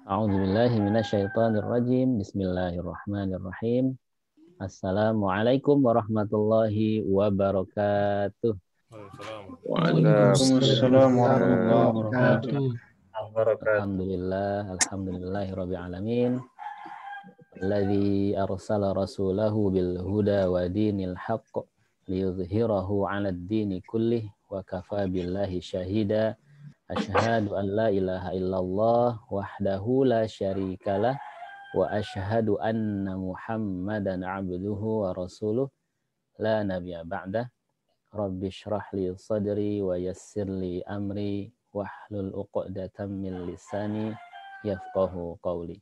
A'udzu billahi minasyaitonir rajim. Bismillahirrahmanirrahim. Assalamualaikum warahmatullahi wabarakatuh. Waalaikumsalam warahmatullahi wabarakatuh. Alhamdulillahirabbil alamin. Alladzi arsala rasulahu bil huda wa dinil haqq liyudhhirahu 'alad dini kullih wa kafa billahi syahida. Asyhadu an la ilaha illallah wahdahu la syarikalah wa asyhadu anna Muhammadan abduhu wa rasuluh la nabiyya ba'dah. Rabbi shrah li sadri wa yassir li amri wahlul 'uqdatam min lisani yafqahu qawli.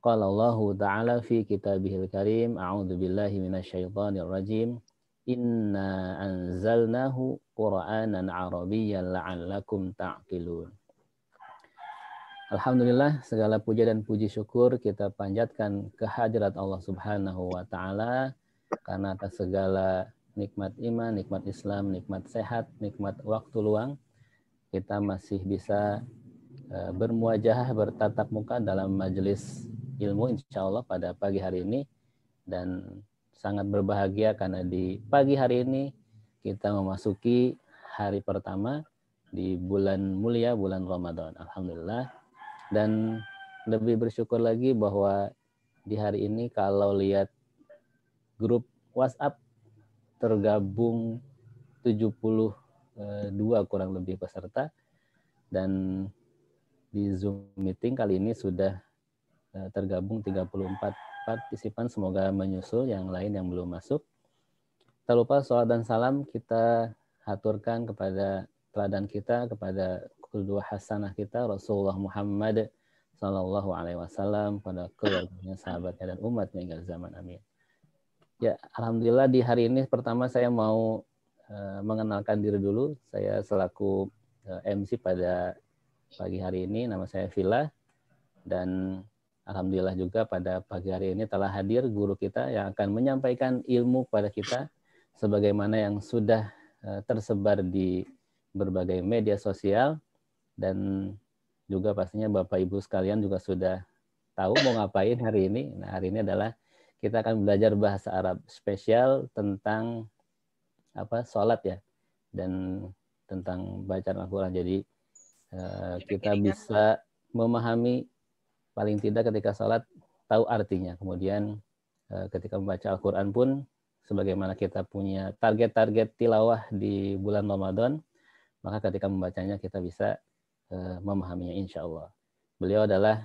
Qala Allah ta'ala fi kitabihil karim, a'udzu billahi minasyaitonir rajim. Inna anzalnahu Qur'anan Arabiyyan la'allakum ta'qilun. Alhamdulillah, segala puja dan puji syukur kita panjatkan kehadirat Allah Subhanahu wa taala karena atas segala nikmat iman, nikmat Islam, nikmat sehat, nikmat waktu luang kita masih bisa bermuajahah, bertatap muka dalam majelis ilmu insyaallah pada pagi hari ini, dan sangat berbahagia karena di pagi hari ini kita memasuki hari pertama di bulan mulia, bulan Ramadan. Alhamdulillah. Dan lebih bersyukur lagi bahwa di hari ini kalau lihat grup WhatsApp tergabung 72 kurang lebih peserta, dan di Zoom meeting kali ini sudah tergabung 34 partisipan. Semoga menyusul yang lain yang belum masuk. Tak lupa salawat dan salam kita haturkan kepada teladan kita, kepada qudwah hasanah kita Rasulullah Muhammad sallallahu alaihi wasallam, pada keluarganya, sahabatnya dan umatnya hingga zaman amin. Ya, alhamdulillah di hari ini pertama saya mau mengenalkan diri dulu. Saya selaku MC pada pagi hari ini, nama saya Villa, dan alhamdulillah juga pada pagi hari ini telah hadir guru kita yang akan menyampaikan ilmu kepada kita sebagaimana yang sudah tersebar di berbagai media sosial, dan juga pastinya Bapak Ibu sekalian juga sudah tahu mau ngapain hari ini. Nah, hari ini adalah kita akan belajar bahasa Arab spesial tentang sholat ya, dan tentang bacaan Al-Quran. Jadi kita bisa memahami paling tidak ketika sholat tahu artinya. Kemudian ketika membaca Al-Quran pun sebagaimana kita punya target-target tilawah di bulan Ramadan, maka ketika membacanya kita bisa memahaminya insya Allah. Beliau adalah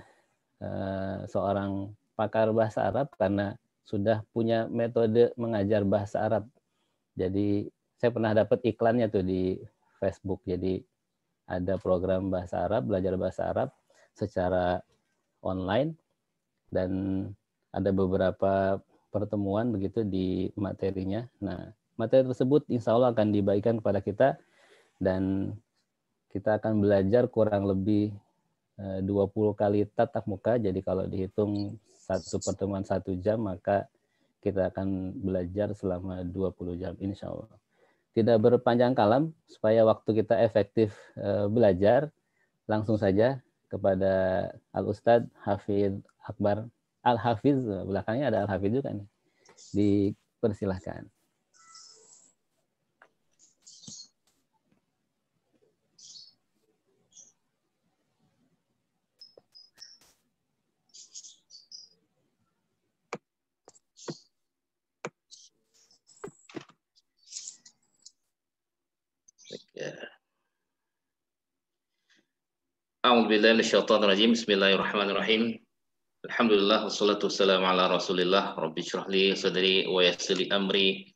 seorang pakar bahasa Arab karena sudah punya metode mengajar bahasa Arab. Jadi saya pernah dapat iklannya tuh di Facebook. Jadi ada program bahasa Arab, belajar bahasa Arab secara online, dan ada beberapa pertemuan begitu di materinya. Nah, materi tersebut insya Allah akan dibagikan kepada kita, dan kita akan belajar kurang lebih 20 kali tatap muka. Jadi kalau dihitung satu pertemuan 1 jam, maka kita akan belajar selama 20 jam insya Allah. Tidak berpanjang kalam, supaya waktu kita efektif belajar, langsung saja kepada Al-Ustadz Hafidz Akbar Al-Hafiz, belakangnya ada Al-Hafiz juga nih. Dipersilahkan. A'udzubillahi minasyaitonir rajim. Bismillahirrahmanirrahim. Alhamdulillah wassalatu wassalamu ala Rasulillah. Rabbi shrah li sadri wa yassir li amri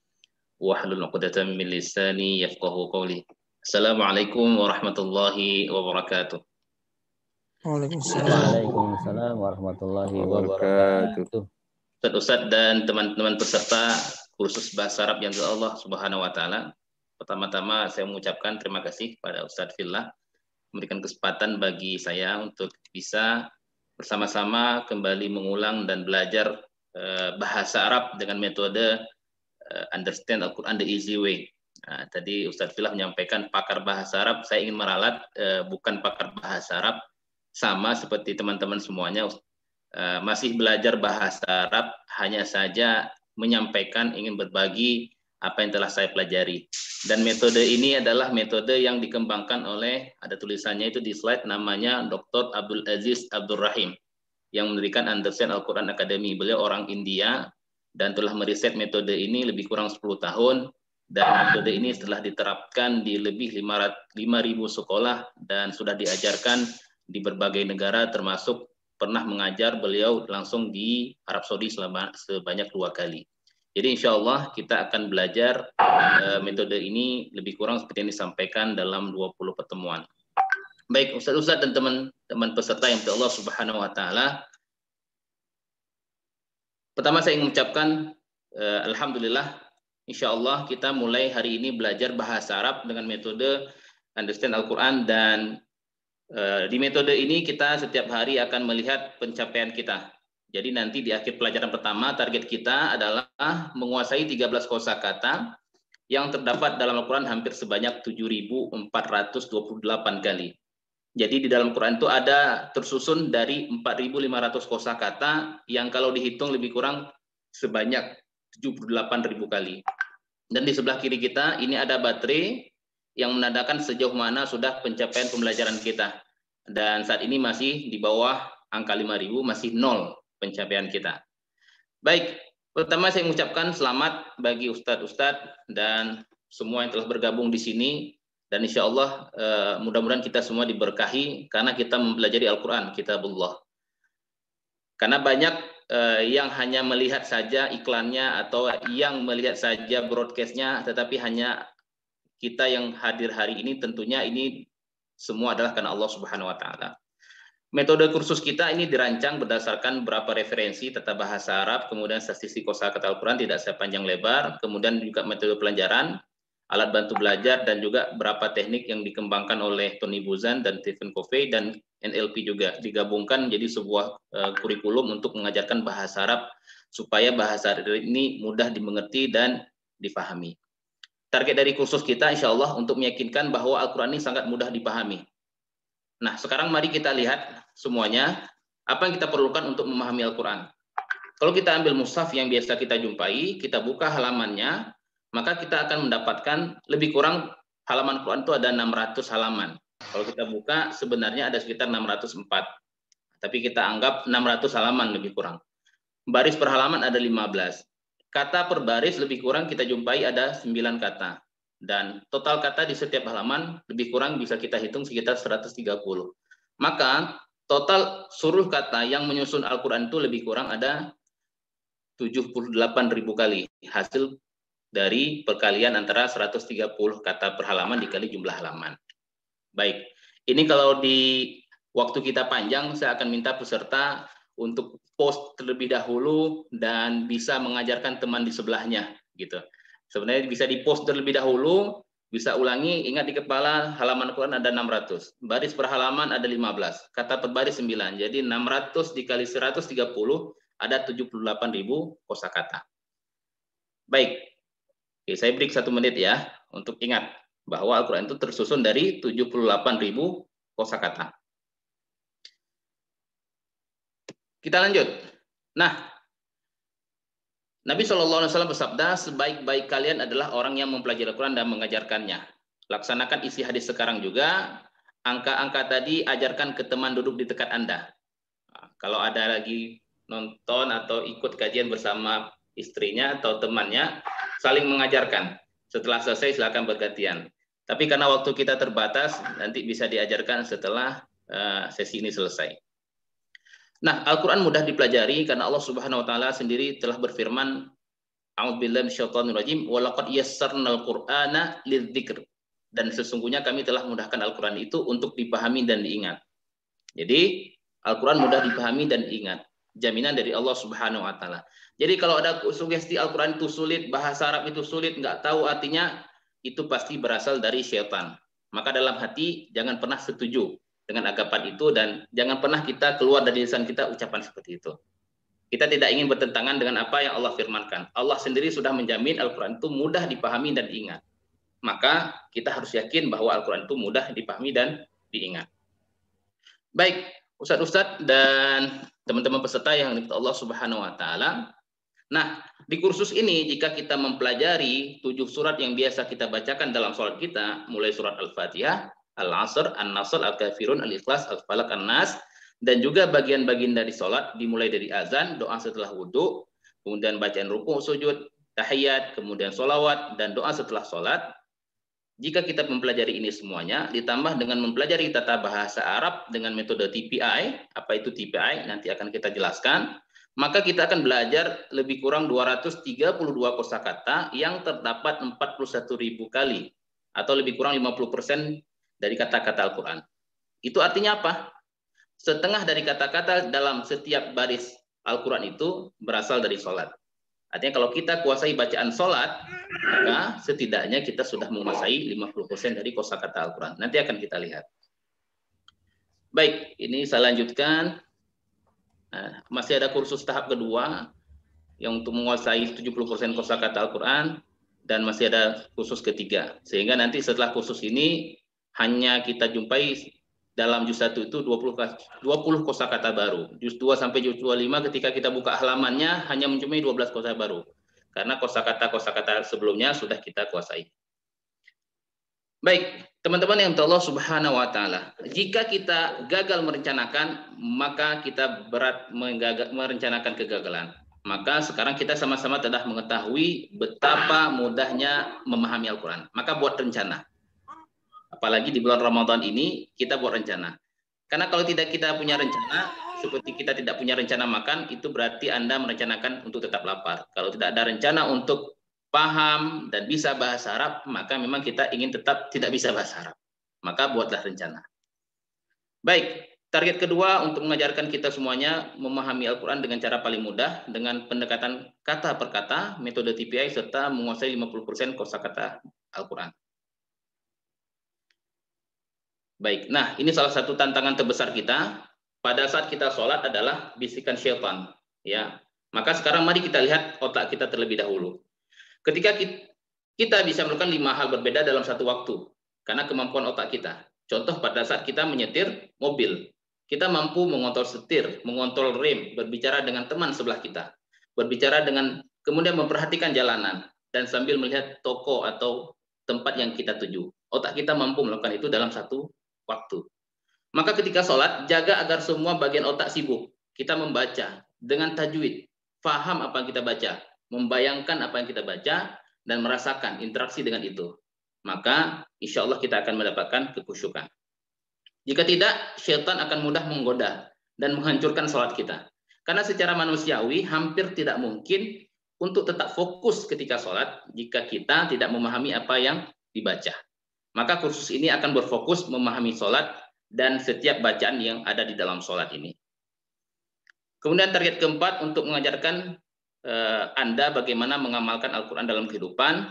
wahlul 'uqdatam min lisani yafqahu qawli. Assalamualaikum warahmatullahi wabarakatuh. Waalaikumsalam warahmatullahi wabarakatuh. Ustaz dan teman-teman peserta kursus bahasa Arab yang Allah Subhanahu wa taala. Pertama-tama saya mengucapkan terima kasih kepada Ustaz Villa memberikan kesempatan bagi saya untuk bisa bersama-sama kembali mengulang dan belajar bahasa Arab dengan metode understand Al-Quran the easy way. Nah, tadi Ustadz Villa menyampaikan pakar bahasa Arab. Saya ingin meralat bukan pakar bahasa Arab, sama seperti teman-teman semuanya, masih belajar bahasa Arab, hanya saja menyampaikan, ingin berbagi apa yang telah saya pelajari. Dan metode ini adalah metode yang dikembangkan oleh, ada tulisannya itu di slide, namanya Dr. Abdul Aziz Abdul Rahim, yang mendirikan Understand Al-Quran Academy. Beliau orang India dan telah meriset metode ini lebih kurang 10 tahun. Dan metode ini setelah diterapkan di lebih 5.000 sekolah dan sudah diajarkan di berbagai negara, termasuk pernah mengajar beliau langsung di Arab Saudi sebanyak 2 kali. Jadi insya Allah kita akan belajar metode ini lebih kurang seperti yang disampaikan dalam 20 pertemuan. Baik Ustaz-Ustaz dan teman-teman peserta yang Allah Subhanahu wa Ta'ala, pertama saya ingin mengucapkan alhamdulillah, insya Allah kita mulai hari ini belajar bahasa Arab dengan metode Understand Al-Quran. Dan di metode ini kita setiap hari akan melihat pencapaian kita. Jadi nanti di akhir pelajaran pertama target kita adalah menguasai 13 kosakata yang terdapat dalam Al-Quran hampir sebanyak 7.428 kali. Jadi di dalam Quran itu ada tersusun dari 4.500 kosakata yang kalau dihitung lebih kurang sebanyak 78.000 kali. Dan di sebelah kiri kita ini ada baterai yang menandakan sejauh mana sudah pencapaian pembelajaran kita. Dan saat ini masih di bawah angka 5.000, masih 0 pencapaian kita. Baik, pertama saya mengucapkan selamat bagi ustadz-ustadz dan semua yang telah bergabung di sini. Dan insya Allah mudah-mudahan kita semua diberkahi karena kita mempelajari Al-Quran, Kitabullah. Karena banyak yang hanya melihat saja iklannya atau yang melihat saja broadcastnya, tetapi hanya kita yang hadir hari ini tentunya ini semua adalah karena Allah Subhanahu wa Ta'ala. Metode kursus kita ini dirancang berdasarkan beberapa referensi tata bahasa Arab, kemudian statistik kosakata Al-Quran tidak sepanjang lebar, kemudian juga metode pelajaran, alat bantu belajar, dan juga beberapa teknik yang dikembangkan oleh Tony Buzan dan Stephen Covey dan NLP juga digabungkan menjadi sebuah kurikulum untuk mengajarkan bahasa Arab supaya bahasa Arab ini mudah dimengerti dan difahami. Target dari kursus kita insya Allah untuk meyakinkan bahwa Al-Quran ini sangat mudah dipahami. Nah, sekarang mari kita lihat semuanya apa yang kita perlukan untuk memahami Al-Quran. Kalau kita ambil mushaf yang biasa kita jumpai, kita buka halamannya, maka kita akan mendapatkan lebih kurang halaman Quran itu ada 600 halaman. Kalau kita buka sebenarnya ada sekitar 604. Tapi kita anggap 600 halaman lebih kurang. Baris per halaman ada 15. Kata per baris lebih kurang kita jumpai ada 9 kata. Dan total kata di setiap halaman lebih kurang bisa kita hitung sekitar 130. Maka total seluruh kata yang menyusun Al-Quran itu lebih kurang ada 78.000 kali. Hasil dari perkalian antara 130 kata per halaman dikali jumlah halaman. Baik, ini kalau di waktu kita panjang, saya akan minta peserta untuk post terlebih dahulu dan bisa mengajarkan teman di sebelahnya, gitu. Sebenarnya bisa di post terlebih dahulu, bisa ulangi, ingat di kepala halaman Quran ada 600, baris per halaman ada 15, kata per baris 9, jadi 600 dikali 130 ada 78.000 kosakata. Baik, oke, saya break 1 menit ya untuk ingat bahwa Al-Quran itu tersusun dari 78.000 kosakata. Kita lanjut. Nah, Nabi SAW bersabda, sebaik-baik kalian adalah orang yang mempelajari Al-Quran dan mengajarkannya. Laksanakan isi hadis sekarang juga. Angka-angka tadi ajarkan ke teman duduk di dekat Anda. Nah, kalau ada lagi nonton atau ikut kajian bersama istrinya atau temannya, saling mengajarkan. Setelah selesai silakan bergantian. Tapi karena waktu kita terbatas, nanti bisa diajarkan setelah sesi ini selesai. Nah, Al-Quran mudah dipelajari karena Allah Subhanahu wa Ta'ala sendiri telah berfirman, A'udzubillahi minasyaitonir rajim, wa laqad yassarnal Qur'ana lidzikr. Dan sesungguhnya kami telah mudahkan Al-Quran itu untuk dipahami dan diingat. Jadi, Al-Quran mudah dipahami dan diingat. Jaminan dari Allah Subhanahu wa Ta'ala. Jadi kalau ada sugesti Al-Quran itu sulit, bahasa Arab itu sulit, nggak tahu artinya, itu pasti berasal dari syaitan. Maka dalam hati jangan pernah setuju dengan anggapan itu dan jangan pernah kita keluar dari lisan kita ucapan seperti itu. Kita tidak ingin bertentangan dengan apa yang Allah firmankan. Allah sendiri sudah menjamin Al-Quran itu mudah dipahami dan diingat. Maka kita harus yakin bahwa Al-Quran itu mudah dipahami dan diingat. Baik, Ustadz-ustadz dan teman-teman peserta yang dirahmati Allah Subhanahu wa taala. Nah, di kursus ini jika kita mempelajari 7 surat yang biasa kita bacakan dalam sholat kita, mulai surat Al-Fatihah, Al-Asr, An-Nasr, Al-Kafirun, Al-Ikhlas, Al-Falaq, An-Nas, dan juga bagian-bagian dari sholat dimulai dari azan, doa setelah wudhu, kemudian bacaan rukuk, sujud, tahiyat, kemudian sholawat, dan doa setelah sholat. Jika kita mempelajari ini semuanya, ditambah dengan mempelajari tata bahasa Arab dengan metode TPI, apa itu TPI? Nanti akan kita jelaskan. Maka kita akan belajar lebih kurang 232 kosakata yang terdapat 41.000 kali, atau lebih kurang 50% dari kata-kata Al-Quran. Itu artinya apa? Setengah dari kata-kata dalam setiap baris Al-Quran itu berasal dari sholat. Artinya kalau kita kuasai bacaan sholat, maka setidaknya kita sudah menguasai 50% dari kosakata Al-Quran. Nanti akan kita lihat. Baik, ini saya lanjutkan. Nah, masih ada kursus tahap kedua yang untuk menguasai 70% kosakata Al-Quran, dan masih ada kursus ketiga. Sehingga nanti setelah kursus ini hanya kita jumpai dalam juz 1 itu 20 kosakata baru. Juz 2 sampai juz 25 ketika kita buka halamannya hanya menjumpai 12 kosakata baru. Karena kosakata sebelumnya sudah kita kuasai. Baik, teman-teman yang Allah Subhanahu wa taala. Jika kita gagal merencanakan, maka kita berat merencanakan kegagalan. Maka sekarang kita sama-sama telah mengetahui betapa mudahnya memahami Al-Quran. Maka buat rencana. Apalagi di bulan Ramadan ini kita buat rencana. Karena kalau tidak kita punya rencana, seperti kita tidak punya rencana makan, itu berarti Anda merencanakan untuk tetap lapar. Kalau tidak ada rencana untuk paham dan bisa bahasa Arab, maka memang kita ingin tetap tidak bisa bahasa Arab. Maka buatlah rencana. Baik, target kedua untuk mengajarkan kita semuanya memahami Al-Quran dengan cara paling mudah, dengan pendekatan kata per kata, metode TPI, serta menguasai 50% kosakata Al-Quran. Baik, nah ini salah satu tantangan terbesar kita pada saat kita sholat adalah bisikan syaitan. Ya, maka sekarang mari kita lihat otak kita terlebih dahulu. Ketika kita bisa melakukan 5 hal berbeda dalam satu waktu, karena kemampuan otak kita. Contoh pada saat kita menyetir mobil, kita mampu mengontrol setir, mengontrol rem, berbicara dengan teman sebelah kita, berbicara dengan kemudian memperhatikan jalanan dan sambil melihat toko atau tempat yang kita tuju. Otak kita mampu melakukan itu dalam satu waktu. Maka ketika sholat, jaga agar semua bagian otak sibuk. Kita membaca dengan tajwid, faham apa yang kita baca, membayangkan apa yang kita baca, dan merasakan interaksi dengan itu. Maka insya Allah kita akan mendapatkan kekhusyukan. Jika tidak, syaitan akan mudah menggoda dan menghancurkan sholat kita. Karena secara manusiawi hampir tidak mungkin untuk tetap fokus ketika sholat jika kita tidak memahami apa yang dibaca. Maka kursus ini akan berfokus memahami sholat dan setiap bacaan yang ada di dalam sholat ini. Kemudian target keempat untuk mengajarkan Anda bagaimana mengamalkan Al-Quran dalam kehidupan.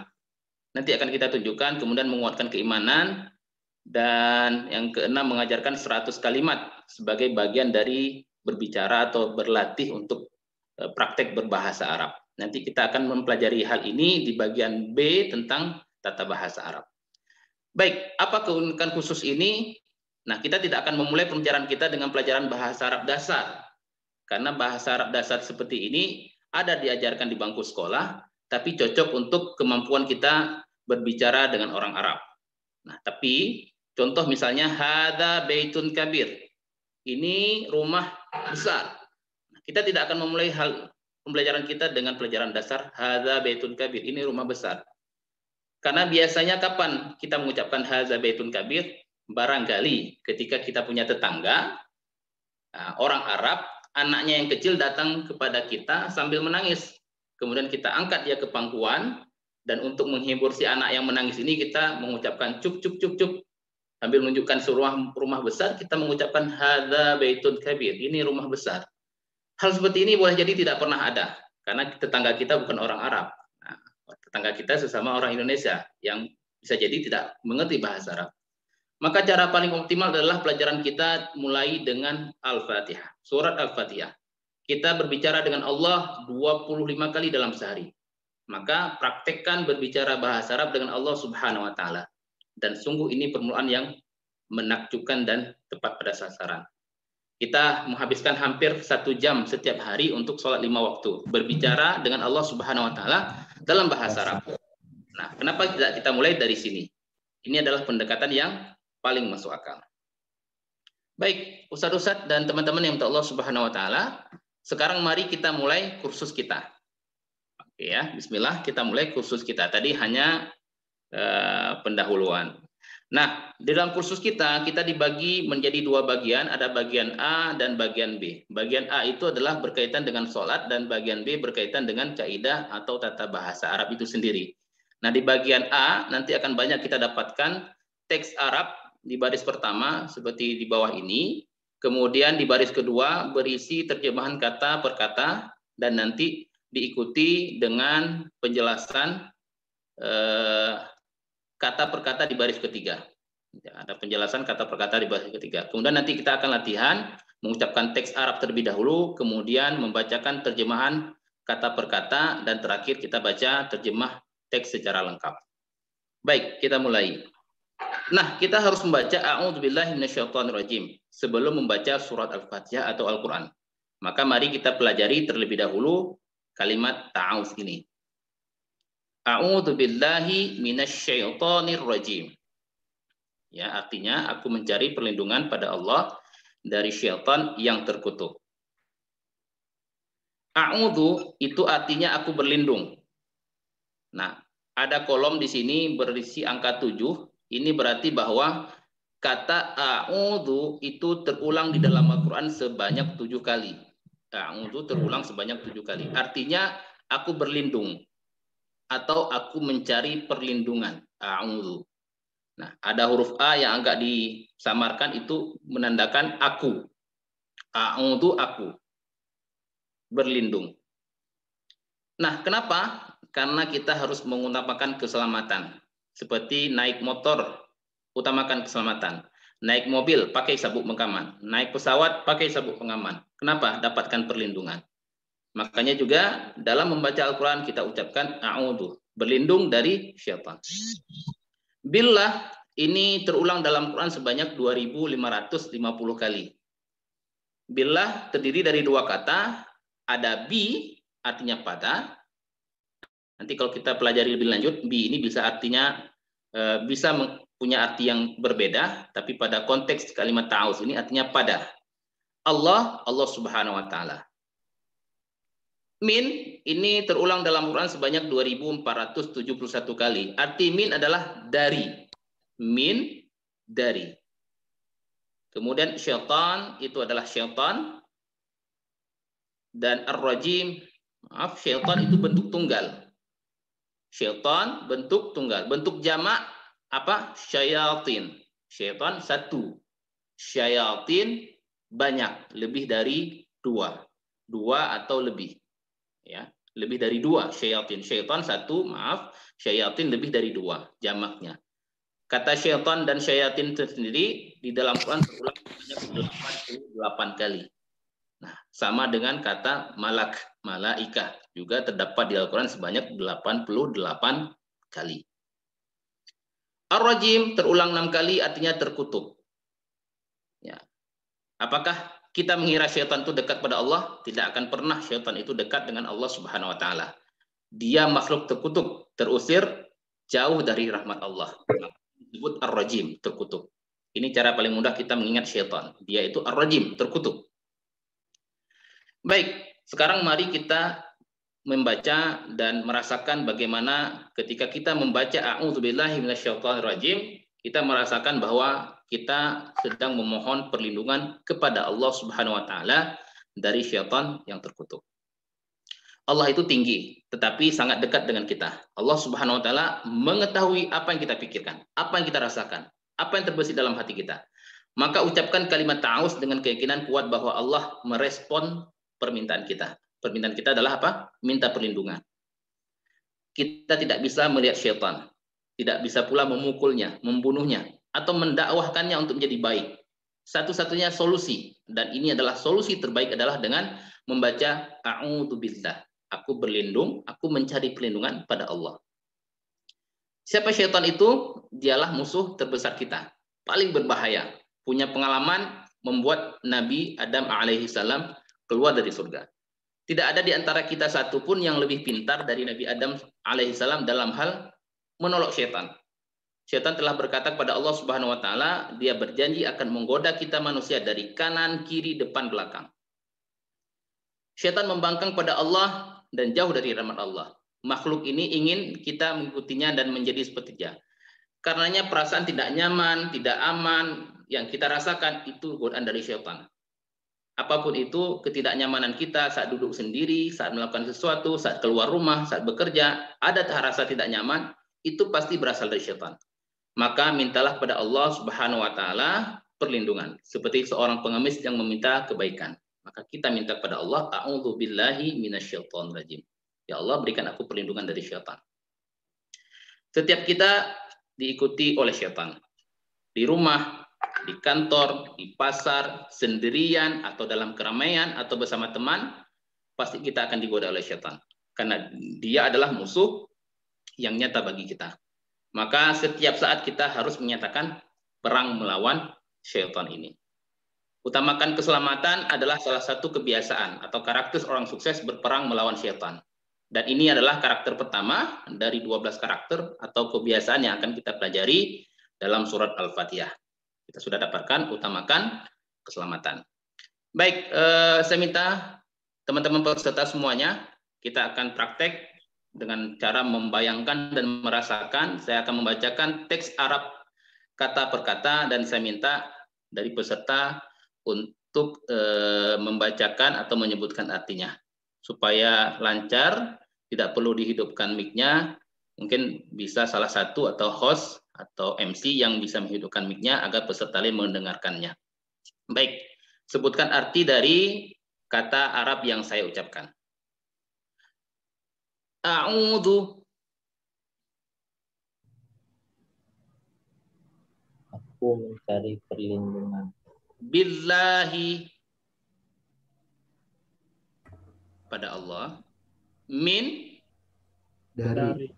Nanti akan kita tunjukkan, kemudian menguatkan keimanan. Dan yang keenam mengajarkan 100 kalimat sebagai bagian dari berbicara atau berlatih untuk praktek berbahasa Arab. Nanti kita akan mempelajari hal ini di bagian B tentang tata bahasa Arab. Baik, apa keunikan khusus ini? Nah, kita tidak akan memulai pembelajaran kita dengan pelajaran bahasa Arab dasar. Karena bahasa Arab dasar seperti ini ada diajarkan di bangku sekolah, tapi cocok untuk kemampuan kita berbicara dengan orang Arab. Nah, tapi contoh misalnya hadza baitun kabir. Ini rumah besar. Kita tidak akan memulai pembelajaran kita dengan pelajaran dasar hadza baitun kabir. Ini rumah besar. Karena biasanya kapan kita mengucapkan hadza baitun kabir? Barangkali ketika kita punya tetangga, orang Arab, anaknya yang kecil datang kepada kita sambil menangis. Kemudian kita angkat dia ke pangkuan, dan untuk menghibur si anak yang menangis ini kita mengucapkan cuk cuk cuk cuk. Sambil menunjukkan rumah besar, kita mengucapkan hadza baitun kabir. Ini rumah besar. Hal seperti ini boleh jadi tidak pernah ada, karena tetangga kita bukan orang Arab. Nah, tetangga kita sesama orang Indonesia yang bisa jadi tidak mengerti bahasa Arab. Maka cara paling optimal adalah pelajaran kita mulai dengan Al-Fatihah, surat Al-Fatihah. Kita berbicara dengan Allah 25 kali dalam sehari. Maka praktekkan berbicara bahasa Arab dengan Allah Subhanahu wa taala. Dan sungguh ini permulaan yang menakjubkan dan tepat pada sasaran. Kita menghabiskan hampir 1 jam setiap hari untuk sholat 5 waktu. Berbicara dengan Allah Subhanahu Wa Taala dalam bahasa Arab. Nah, kenapa tidak kita mulai dari sini? Ini adalah pendekatan yang paling masuk akal. Baik, Ustadz-ustadz dan teman-teman yang Allah Subhanahu Wa Taala, sekarang mari kita mulai kursus kita. Oke ya, Bismillah, kita mulai kursus kita. Tadi hanya pendahuluan. Nah, di dalam kursus kita dibagi menjadi 2 bagian, ada bagian A dan bagian B. Bagian A itu adalah berkaitan dengan sholat, dan bagian B berkaitan dengan kaidah atau tata bahasa Arab itu sendiri. Nah, di bagian A nanti akan banyak kita dapatkan teks Arab di baris pertama seperti di bawah ini, kemudian di baris kedua berisi terjemahan kata per kata, dan nanti diikuti dengan penjelasan kata per kata di baris ketiga. Ada penjelasan kata per kata di baris ketiga. Kemudian nanti kita akan latihan mengucapkan teks Arab terlebih dahulu, kemudian membacakan terjemahan kata per kata, dan terakhir kita baca terjemah teks secara lengkap. Baik, kita mulai. Nah, kita harus membaca A'udzubillahi minasyaitonirrajim sebelum membaca surat Al-Fatihah atau Al-Quran. Maka mari kita pelajari terlebih dahulu kalimat ta'awudz ini. A'udzu billahi minasyaitonir rajim. Ya, artinya aku mencari perlindungan pada Allah dari syaitan yang terkutuk. A'udzu itu artinya aku berlindung. Nah, ada kolom di sini berisi angka 7. Ini berarti bahwa kata a'udzu itu terulang di dalam Al-Qur'an sebanyak 7 kali. A'udzu terulang sebanyak 7 kali. Artinya aku berlindung, atau aku mencari perlindungan. A'udzu. Nah, ada huruf A yang agak disamarkan, itu menandakan aku. A'udzu, aku berlindung. Nah, kenapa? Karena kita harus mengutamakan keselamatan. Seperti naik motor, utamakan keselamatan. Naik mobil, pakai sabuk pengaman. Naik pesawat, pakai sabuk pengaman. Kenapa? Dapatkan perlindungan. Makanya juga dalam membaca Al-Quran kita ucapkan a'udzu, berlindung dari syaitan. Billah ini terulang dalam Quran sebanyak 2550 kali. Billah terdiri dari 2 kata, ada bi artinya pada. Nanti kalau kita pelajari lebih lanjut, bi ini bisa artinya bisa punya arti yang berbeda, tapi pada konteks kalimat ta'awudz ini artinya pada. Allah Subhanahu Wa Taala. Min ini terulang dalam Quran sebanyak 2471 kali. Arti min adalah dari. Min, dari. Kemudian syaitan itu adalah syaitan. Dan ar-rajim, maaf, syaitan itu bentuk tunggal. Syaitan bentuk tunggal. Bentuk jamak apa? Syayatin. Syaitan 1. Syayatin banyak, lebih dari 2. 2 atau lebih. Ya, lebih dari 2 syaitan. Syaitan 1, maaf, syaitan lebih dari 2 jamaknya. Kata syaitan dan syaitan sendiri di dalam Quran terulang sebanyak 88 kali. Nah, sama dengan kata malak, malaikah juga terdapat di Al-Quran sebanyak 88 kali. Ar-Rajim terulang 6 kali artinya terkutuk. Ya. Apakah kita mengira syaitan itu dekat pada Allah? Tidak akan pernah syaitan itu dekat dengan Allah Subhanahu Wa Taala. Dia makhluk terkutuk, terusir jauh dari rahmat Allah. Disebut ar-rajim, terkutuk. Ini cara paling mudah kita mengingat syaitan. Dia itu ar-rajim, terkutuk. Baik, sekarang mari kita membaca dan merasakan bagaimana ketika kita membaca a'udzubillahi minasyaitonirrajim, kita merasakan bahwa kita sedang memohon perlindungan kepada Allah Subhanahu Wa Taala dari syaitan yang terkutuk. Allah itu tinggi, tetapi sangat dekat dengan kita. Allah Subhanahu Wa Taala mengetahui apa yang kita pikirkan, apa yang kita rasakan, apa yang terbesit dalam hati kita. Maka ucapkan kalimat ta'awudz dengan keyakinan kuat bahwa Allah merespon permintaan kita. Permintaan kita adalah apa? Minta perlindungan. Kita tidak bisa melihat syaitan, tidak bisa pula memukulnya, membunuhnya, atau mendakwahkannya untuk menjadi baik. Satu-satunya solusi, dan ini adalah solusi terbaik, adalah dengan membaca a'udzubillah. Aku berlindung, aku mencari perlindungan pada Allah. Siapa syaitan itu? Dialah musuh terbesar kita, paling berbahaya, punya pengalaman membuat Nabi Adam alaihissalam keluar dari surga. Tidak ada di antara kita satupun yang lebih pintar dari Nabi Adam alaihissalam dalam hal menolak syaitan. Syaitan telah berkata kepada Allah Subhanahu wa taala, dia berjanji akan menggoda kita manusia dari kanan, kiri, depan, belakang. Syaitan membangkang pada Allah dan jauh dari rahmat Allah. Makhluk ini ingin kita mengikutinya dan menjadi seperti dia. Karenanya perasaan tidak nyaman, tidak aman yang kita rasakan itu godaan dari syaitan. Apapun itu, ketidaknyamanan kita saat duduk sendiri, saat melakukan sesuatu, saat keluar rumah, saat bekerja, ada rasa tidak nyaman, itu pasti berasal dari syaitan. Maka mintalah kepada Allah Subhanahu wa taala perlindungan, seperti seorang pengemis yang meminta kebaikan. Maka kita minta kepada Allah, a'udzu billahi minasyaitonir rajim. Ya Allah, berikan aku perlindungan dari syaitan. Setiap kita diikuti oleh syaitan. Di rumah, di kantor, di pasar, sendirian, atau dalam keramaian, atau bersama teman, pasti kita akan digoda oleh syaitan. Karena dia adalah musuh yang nyata bagi kita. Maka setiap saat kita harus menyatakan perang melawan syaitan ini. Utamakan keselamatan adalah salah satu kebiasaan atau karakter orang sukses berperang melawan syaitan. Dan ini adalah karakter pertama dari 12 karakter atau kebiasaan yang akan kita pelajari dalam surat Al-Fatihah. Kita sudah dapatkan, utamakan keselamatan. Baik, saya minta teman-teman peserta semuanya, kita akan praktek dengan cara membayangkan dan merasakan. Saya akan membacakan teks Arab kata per kata dan saya minta dari peserta untuk membacakan atau menyebutkan artinya. Supaya lancar, tidak perlu dihidupkan mic-nya, mungkin bisa salah satu atau host atau MC yang bisa menghidupkan mic-nya agar peserta lain mendengarkannya. Baik, sebutkan arti dari kata Arab yang saya ucapkan. A'udzu. Aku mencari perlindungan. Billahi. Pada Allah. Min. Dari.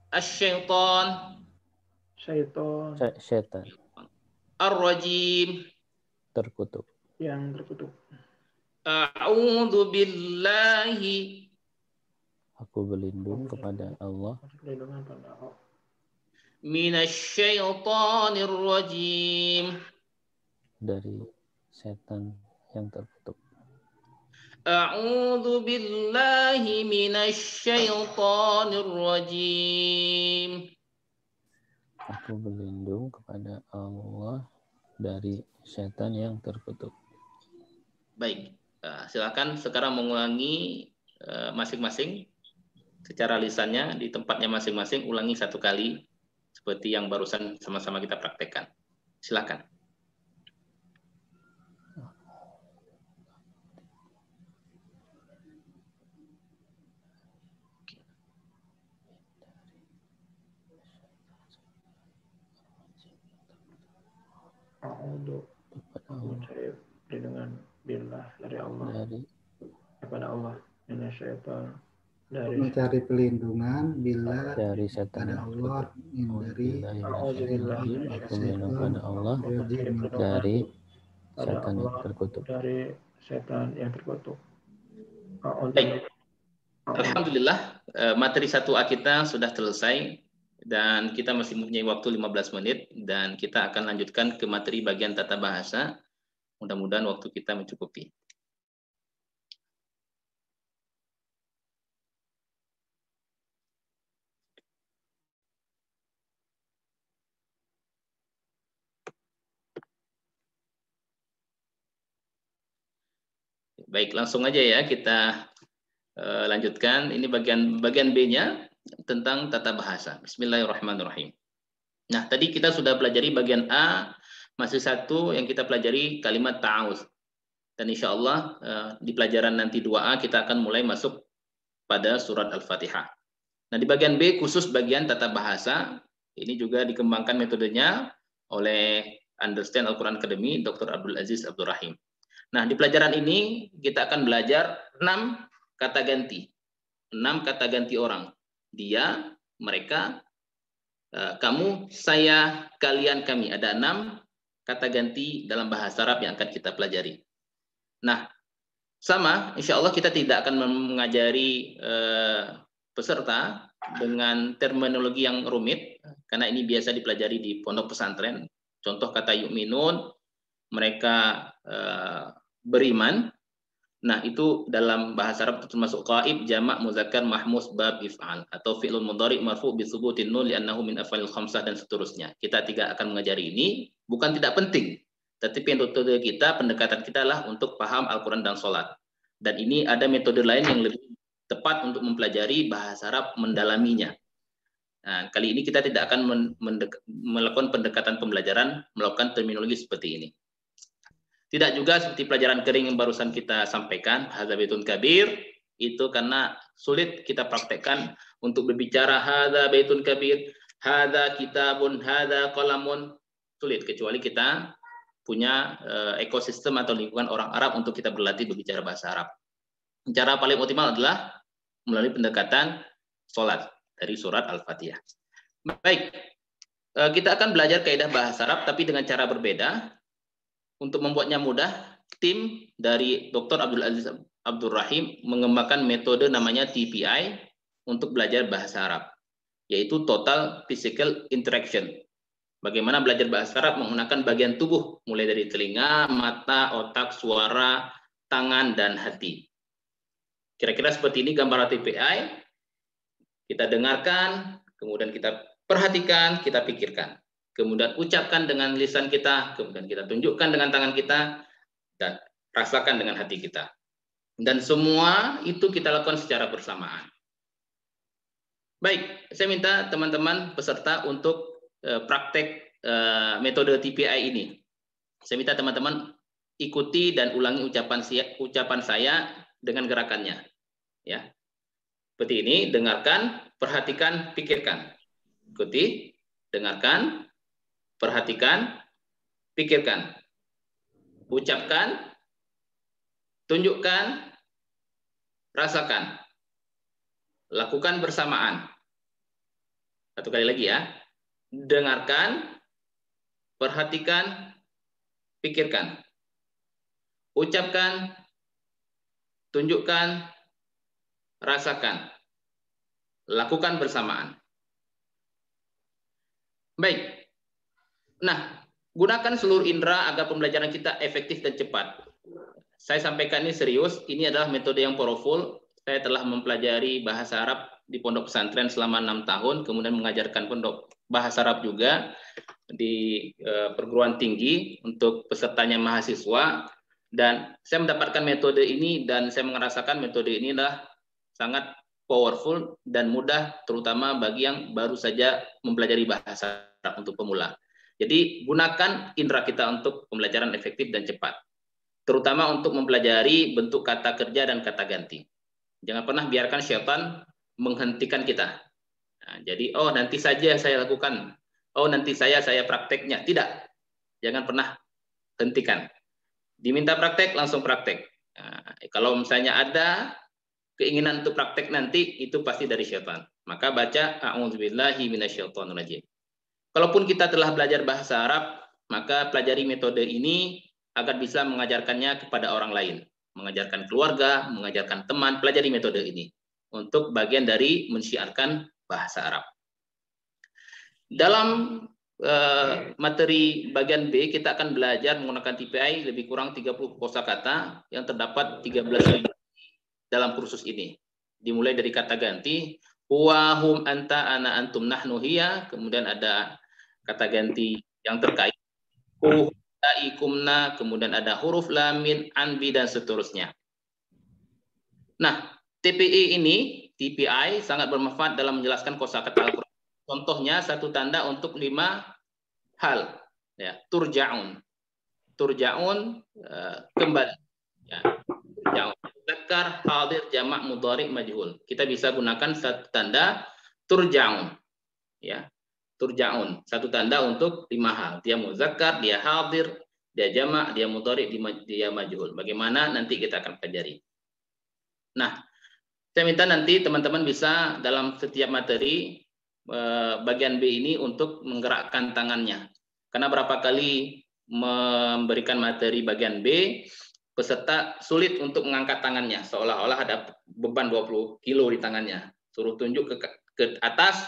Asyaiton. Syaitan. Ar-rajim. Terkutuk. Yang terkutuk. A'udzu billahi. Aku berlindung kepada Allah. Perlindungan pada Allah. Minasyaitonir rajim. Dari setan yang terkutuk. A'udzu billahi minasyaitonir rajim. Aku berlindung kepada Allah dari setan yang terkutuk. Baik, silakan sekarang mengulangi masing-masing secara lisannya di tempatnya masing-masing, ulangi satu kali seperti yang barusan sama-sama kita praktekkan. Silakan. A'udzu mencari perlindungan billah dari Allah. Kepada Allah. Minasyaiton. Dari Mencari perlindungan bila dari setan pada Allah dari aku berlindung pada Allah dari setan yang terkutuk. Dari setan yang terkutuk. Baik. Alhamdulillah, materi 1A kita sudah selesai dan kita masih mempunyai waktu 15 menit dan kita akan lanjutkan ke materi bagian tata bahasa. Mudah-mudahan waktu kita mencukupi. Baik, langsung aja ya kita lanjutkan. Ini bagian B-nya tentang tata bahasa. Bismillahirrahmanirrahim. Nah, tadi kita sudah pelajari bagian A, masih satu yang kita pelajari kalimat ta'awuz. Dan insya Allah di pelajaran nanti 2A kita akan mulai masuk pada surat Al-Fatihah. Nah, di bagian B khusus bagian tata bahasa, ini juga dikembangkan metodenya oleh Understand Al-Quran Academy, Dr. Abdul Aziz Abdul Rahim. Nah, di pelajaran ini kita akan belajar 6 kata ganti. 6 kata ganti orang. Dia, mereka, kamu, saya, kalian, kami. Ada 6 kata ganti dalam bahasa Arab yang akan kita pelajari. Nah, sama, insya Allah kita tidak akan mengajari peserta dengan terminologi yang rumit, karena ini biasa dipelajari di pondok pesantren. Contoh kata yu'minun, mereka beriman. Nah, itu dalam bahasa Arab termasuk qaib, jamak, muzakkar, mahmus, bab, if'al, atau fi'lun mudhari' marfu' bi thubutin nun li'annahu min af'alil khamsah, dan seterusnya. Kita tidak akan mengajari ini, bukan tidak penting, tetapi metode kita, pendekatan kita lah untuk paham Al-Quran dan sholat. Dan ini ada metode lain yang lebih tepat untuk mempelajari bahasa Arab, mendalaminya. Nah, kali ini kita tidak akan melakukan pendekatan pembelajaran, melakukan terminologi seperti ini. Tidak juga seperti pelajaran kering yang barusan kita sampaikan, hadza baitun kabir, itu karena sulit kita praktekkan untuk berbicara hadza baitun kabir, hadza kitabun, hadza qalamun, sulit kecuali kita punya ekosistem atau lingkungan orang Arab untuk kita berlatih berbicara bahasa Arab. Cara paling optimal adalah melalui pendekatan sholat dari surat Al-Fatihah. Baik, kita akan belajar kaidah bahasa Arab tapi dengan cara berbeda. Untuk membuatnya mudah, tim dari Dr. Abdul Aziz Abdul Rahim mengembangkan metode namanya TPI untuk belajar bahasa Arab, yaitu Total Physical Interaction. Bagaimana belajar bahasa Arab menggunakan bagian tubuh, mulai dari telinga, mata, otak, suara, tangan, dan hati. Kira-kira seperti ini gambaran TPI. Kita dengarkan, kemudian kita perhatikan, kita pikirkan. Kemudian ucapkan dengan lisan kita, kemudian kita tunjukkan dengan tangan kita, dan rasakan dengan hati kita. Dan semua itu kita lakukan secara bersamaan. Baik, saya minta teman-teman peserta untuk praktek metode TPI ini. Saya minta teman-teman ikuti dan ulangi ucapan saya dengan gerakannya. Ya, seperti ini, dengarkan, perhatikan, pikirkan. Ikuti, dengarkan, perhatikan, pikirkan, ucapkan, tunjukkan, rasakan, lakukan bersamaan. Satu kali lagi ya, dengarkan, perhatikan, pikirkan, ucapkan, tunjukkan, rasakan, lakukan bersamaan. Baik. Nah, gunakan seluruh indera agar pembelajaran kita efektif dan cepat. Saya sampaikan ini serius, ini adalah metode yang powerful. Saya telah mempelajari bahasa Arab di pondok pesantren selama 6 tahun, kemudian mengajarkan pondok bahasa Arab juga di perguruan tinggi untuk pesertanya mahasiswa. Dan saya mendapatkan metode ini dan saya merasakan metode ini adalah sangat powerful dan mudah, terutama bagi yang baru saja mempelajari bahasa Arab untuk pemula. Jadi gunakan indera kita untuk pembelajaran efektif dan cepat, terutama untuk mempelajari bentuk kata kerja dan kata ganti. Jangan pernah biarkan syaitan menghentikan kita. Nah, jadi, oh nanti saja saya lakukan, oh nanti saya prakteknya. Tidak, jangan pernah hentikan. Diminta praktek, langsung praktek. Nah, kalau misalnya ada keinginan untuk praktek nanti, itu pasti dari syaitan. Maka baca a'udzubillahi minasyaitonirrajim. Kalaupun kita telah belajar bahasa Arab, maka pelajari metode ini agar bisa mengajarkannya kepada orang lain. Mengajarkan keluarga, mengajarkan teman, pelajari metode ini. Untuk bagian dari mensyiarkan bahasa Arab. Dalam materi bagian B, kita akan belajar menggunakan TPI lebih kurang 30 kosakata yang terdapat 13 dalam kursus ini. Dimulai dari kata ganti, huwa, hum, anta, ana, antum, nahnu, hiya. Kemudian ada kata ganti yang terkait, ikumna, kemudian ada huruf lam, mim, anbi, dan seterusnya. Nah, TPI sangat bermanfaat dalam menjelaskan kosakata Al-Quran. Contohnya satu tanda untuk 5 hal. Ya, turja'un, kembali. Ya, turja'un. Zakar, hadir, jamak, mudhari, majhul. Kita bisa gunakan satu tanda turja'un. Ya, turja'un. Satu tanda untuk 5 hal. Dia muzakkar, dia hadir, dia jamak, dia mudhari, dia majhul. Bagaimana nanti kita akan pelajari. Nah, saya minta nanti teman-teman bisa dalam setiap materi bagian B ini untuk menggerakkan tangannya. Karena berapa kali memberikan materi bagian B, peserta sulit untuk mengangkat tangannya, seolah-olah ada beban 20 kilo di tangannya. Suruh tunjuk ke atas,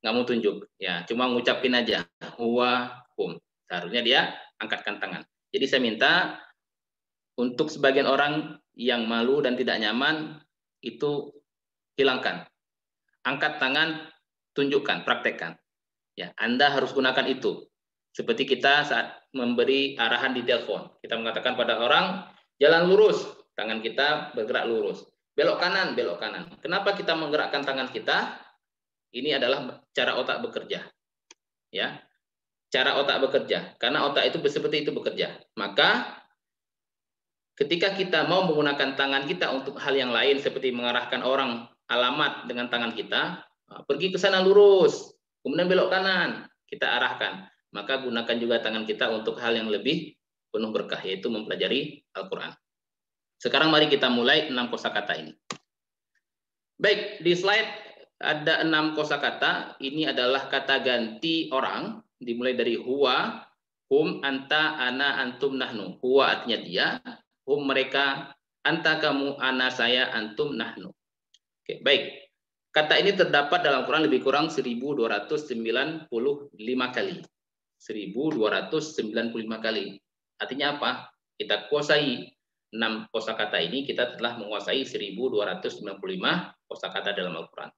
nggak mau tunjuk. Ya, cuma ngucapin aja, huwa, hum. Seharusnya dia angkatkan tangan. Jadi saya minta untuk sebagian orang yang malu dan tidak nyaman, itu hilangkan. Angkat tangan, tunjukkan, praktekkan. Ya, Anda harus gunakan itu. Seperti kita saat memberi arahan di telepon. Kita mengatakan pada orang, jalan lurus, tangan kita bergerak lurus. Belok kanan, belok kanan. Kenapa kita menggerakkan tangan kita? Ini adalah cara otak bekerja. Ya, cara otak bekerja. Karena otak itu seperti itu bekerja. Maka ketika kita mau menggunakan tangan kita untuk hal yang lain, seperti mengarahkan orang alamat dengan tangan kita, pergi ke sana lurus, kemudian belok kanan, kita arahkan. Maka gunakan juga tangan kita untuk hal yang lebih penuh berkah, yaitu mempelajari Al-Quran. Sekarang mari kita mulai 6 kosakata ini. Baik, di slide ada 6 kosakata. Ini adalah kata ganti orang, dimulai dari huwa, hum, anta, ana, antum, nahnu. Huwa artinya dia, hum mereka, anta kamu, ana saya, antum, nahnu. Oke, baik. Kata ini terdapat dalam Quran lebih kurang 1295 kali. 1295 kali. Artinya apa? Kita kuasai 6 kosakata ini, kita telah menguasai 1295 kosakata dalam Al-Quran.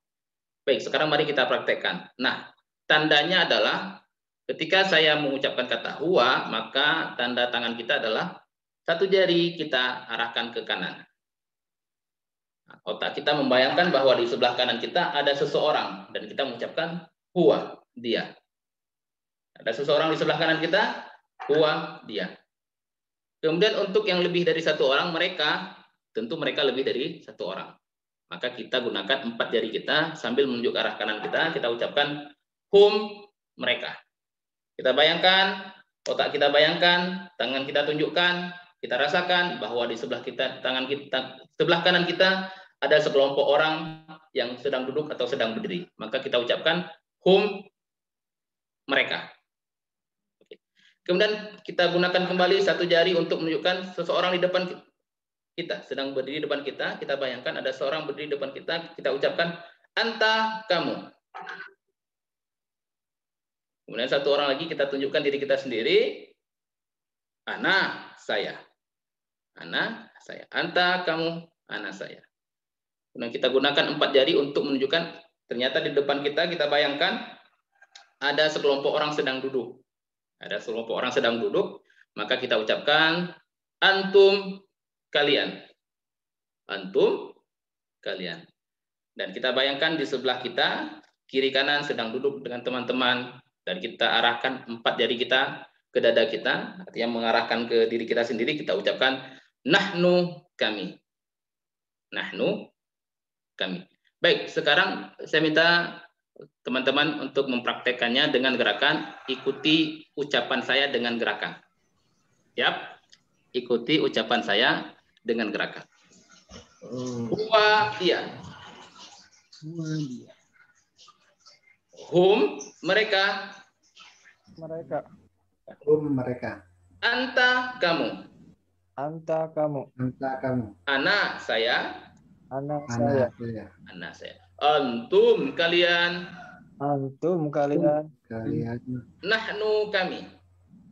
Baik, sekarang mari kita praktekkan. Nah, tandanya adalah ketika saya mengucapkan kata huwa, maka tanda tangan kita adalah satu jari kita arahkan ke kanan. Nah, otak kita membayangkan bahwa di sebelah kanan kita ada seseorang dan kita mengucapkan huwa, dia. Ada seseorang di sebelah kanan kita, huwa, dia. Kemudian untuk yang lebih dari satu orang, mereka, tentu mereka lebih dari satu orang. Maka kita gunakan 4 jari kita sambil menunjuk ke arah kanan kita ucapkan hum, mereka. Kita bayangkan, otak kita bayangkan, tangan kita tunjukkan, kita rasakan bahwa di sebelah kita, tangan kita, sebelah kanan kita ada sekelompok orang yang sedang duduk atau sedang berdiri. Maka kita ucapkan hum, mereka. Kemudian kita gunakan kembali satu jari untuk menunjukkan seseorang di depan kita, sedang berdiri di depan kita. Kita bayangkan ada seorang berdiri di depan kita ucapkan anta, kamu. Kemudian satu orang lagi kita tunjukkan diri kita sendiri, ana, saya. Ana, saya. Anta, kamu, ana, saya. Kemudian kita gunakan 4 jari untuk menunjukkan ternyata di depan kita bayangkan ada sekelompok orang sedang duduk. Ada sekelompok orang sedang duduk, maka kita ucapkan antum, kalian. Antum, kalian. Dan kita bayangkan di sebelah kita, kiri kanan sedang duduk dengan teman-teman, dan kita arahkan 4 jari kita ke dada kita, artinya mengarahkan ke diri kita sendiri, kita ucapkan nahnu, kami. Nahnu, kami. Baik, sekarang saya minta teman-teman untuk mempraktekannya dengan gerakan, ikuti ucapan saya dengan gerakan. Siap? Ikuti ucapan saya dengan gerakan. Huwa, dia. Huwa, dia. Hum, mereka. Mereka. Hum, mereka. Anta, kamu. Anta, kamu. Anta, kamu. Ana, saya. Anak saya. Anak saya. Ana, saya. Antum, kalian. Antum, kalian. Kalian. Nahnu, kami.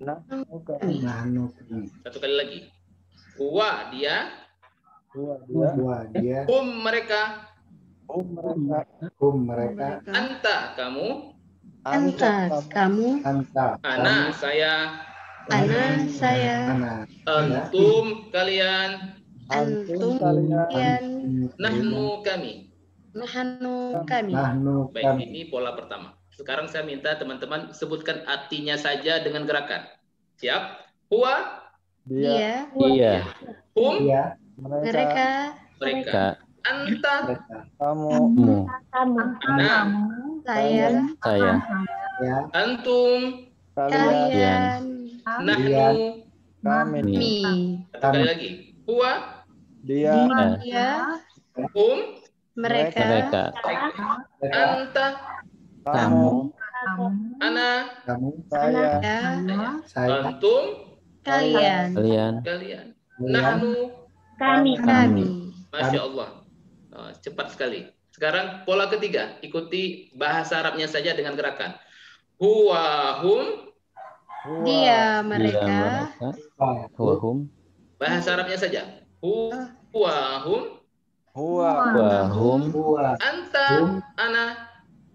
Nahnu, kami. Nahnu, kami. Satu kali lagi. Huwa, dia. Huwa, dia. Huwa, dia. Hum, mereka. Hum, mereka. Hum, mereka. Anta, kamu. Anta, kamu. Anta, Ana, kamu. saya. Ana, saya. Anak. Antum, kalian. Antum, kalian. kalian. Nahnu, kami. Nahnu, kami. Nahnu, Baik, kami. ini pola pertama. Sekarang saya minta teman-teman sebutkan artinya saja dengan gerakan. Siap? Huwa, Dia. Dia. Iya. hum, Dia. Mereka. Mereka. mereka. Kak, Anta, Mereka. Kamu. mu, ana, Saya. saya. Ya. antum, Kalian. Kalian. nahnu. Kami. Mi. Satu kali lagi. Huwa, Dia. Dia. hum, Mereka. Mereka. Mereka. anta, Kamu. ana, Kamu. Saya. Ya. Saya. antum, Kalian. Kalian. Nahnu. Kami. Masya Allah. Cepat sekali. Sekarang pola ketiga. Ikuti bahasa Arabnya saja dengan gerakan. Huwa hum. Dia mereka. Huwa hum. Bahasa Arabnya saja. Huwa hum. Huwa hum. Anta ana.